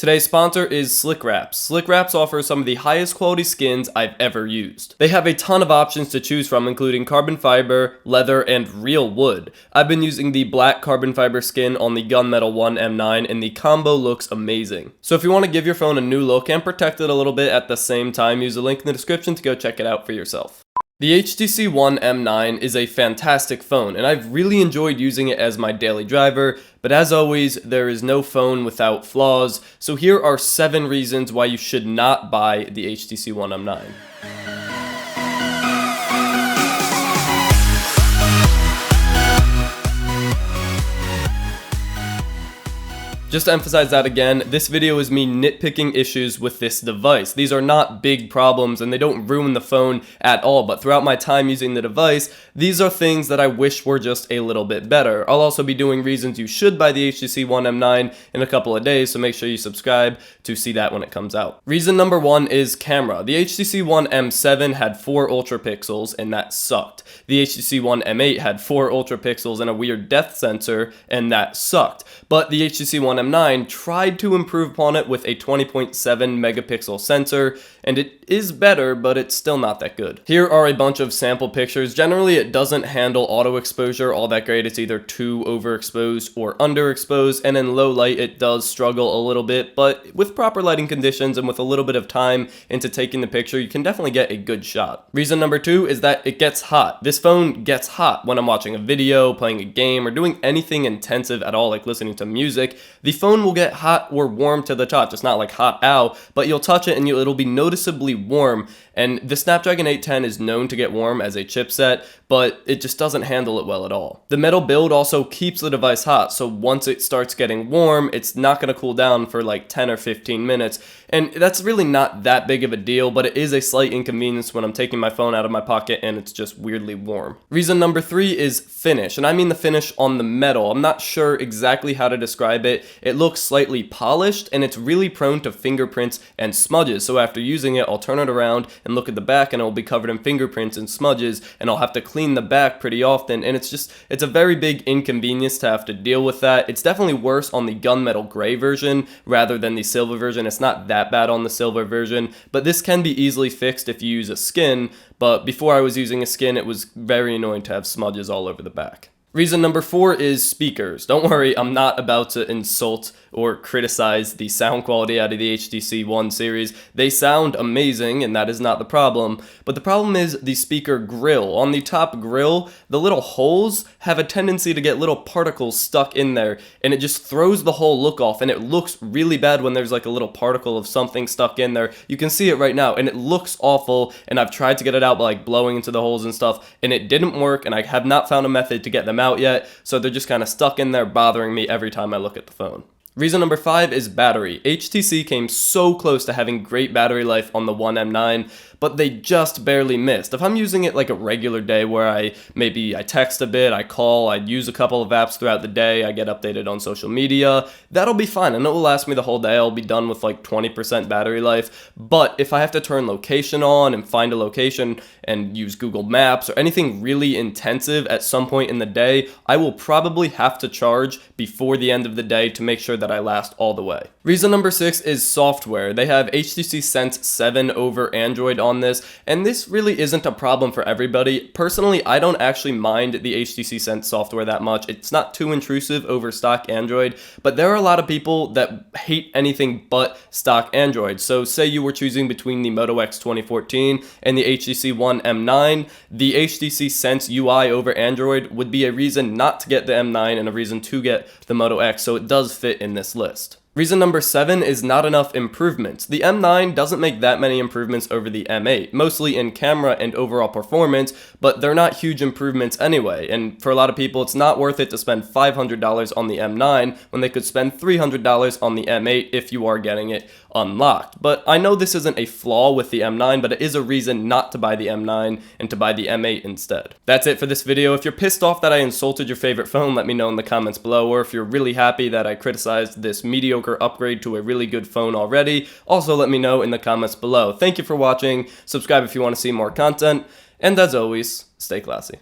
Today's sponsor is Slick Wraps. Slick Wraps offers some of the highest quality skins I've ever used. They have a ton of options to choose from, including carbon fiber, leather, and real wood. I've been using the black carbon fiber skin on the Gunmetal 1 M9, and the combo looks amazing. So if you want to give your phone a new look and protect it a little bit at the same time, use the link in the description to go check it out for yourself. The HTC One M9 is a fantastic phone, and I've really enjoyed using it as my daily driver, but as always, there is no phone without flaws, so here are 7 reasons why you should not buy the HTC One M9. Just to emphasize that again, this video is me nitpicking issues with this device. These are not big problems and they don't ruin the phone at all, but throughout my time using the device, these are things that I wish were just a little bit better. I'll also be doing reasons you should buy the HTC One M9 in a couple of days, so make sure you subscribe to see that when it comes out. Reason number 1 is camera. The HTC One M7 had 4 ultra pixels and that sucked. The HTC One M8 had 4 ultra pixels and a weird depth sensor and that sucked. But the HTC One M9 tried to improve upon it with a 20.7 megapixel sensor, and it is better, but it's still not that good. Here are a bunch of sample pictures. Generally, it doesn't handle auto exposure all that great. It's either too overexposed or underexposed, and in low light, it does struggle a little bit, but with proper lighting conditions and with a little bit of time into taking the picture, you can definitely get a good shot. Reason number 2 is that it gets hot. This phone gets hot when I'm watching a video, playing a game, or doing anything intensive at all, like listening to music. The phone will get hot or warm to the touch. It's not like hot out, but you'll touch it and it'll be noticeably warm. And the Snapdragon 810 is known to get warm as a chipset, but it just doesn't handle it well at all. The metal build also keeps the device hot, so once it starts getting warm, it's not going to cool down for like 10 or 15 minutes. And that's really not that big of a deal, but it is a slight inconvenience when I'm taking my phone out of my pocket and it's just weirdly warm. Reason number 3 is finish, and I mean the finish on the metal. I'm not sure exactly how to describe it. It looks slightly polished and it's really prone to fingerprints and smudges, so after using it, I'll turn it around and look at the back and it'll be covered in fingerprints and smudges, and I'll have to clean the back pretty often, and it's a very big inconvenience to have to deal with that. It's definitely worse on the gunmetal gray version rather than the silver version. It's not that bad on the silver version, but this can be easily fixed if you use a skin, but before I was using a skin, it was very annoying to have smudges all over the back. Reason number 4 is speakers. Don't worry, I'm not about to insult or criticize the sound quality out of the HTC One series. They sound amazing, and that is not the problem. But the problem is the speaker grill. On the top grill, the little holes have a tendency to get little particles stuck in there, and it just throws the whole look off, and it looks really bad when there's like a little particle of something stuck in there. You can see it right now, and it looks awful, and I've tried to get it out by like blowing into the holes and stuff, and it didn't work, and I have not found a method to get them out yet, so they're just kind of stuck in there bothering me every time I look at the phone. Reason number 5 is battery. HTC came so close to having great battery life on the One M9, but they just barely missed. If I'm using it like a regular day where I text a bit, I call, I use a couple of apps throughout the day, I get updated on social media, that'll be fine and it will last me the whole day. I'll be done with like 20% battery life. But if I have to turn location on and find a location and use Google Maps or anything really intensive at some point in the day, I will probably have to charge before the end of the day to make sure that I last all the way. Reason number 6 is software. They have HTC Sense 7 over Android on this, and this really isn't a problem for everybody. Personally, I don't actually mind the HTC Sense software that much. It's not too intrusive over stock Android, but there are a lot of people that hate anything but stock Android. So say you were choosing between the Moto X 2014 and the HTC One M9, the HTC Sense UI over Android would be a reason not to get the M9 and a reason to get the Moto X, so it does fit in this list. Reason number 7 is not enough improvements. The M9 doesn't make that many improvements over the M8, mostly in camera and overall performance, but they're not huge improvements anyway, and for a lot of people it's not worth it to spend $500 on the M9 when they could spend $300 on the M8 if you are getting it unlocked. But I know this isn't a flaw with the M9, but it is a reason not to buy the M9 and to buy the M8 instead. That's it for this video. If you're pissed off that I insulted your favorite phone, let me know in the comments below, or if you're really happy that I criticized this mediocre upgrade to a really good phone already, also let me know in the comments below. Thank you for watching, subscribe if you want to see more content, and as always, stay classy.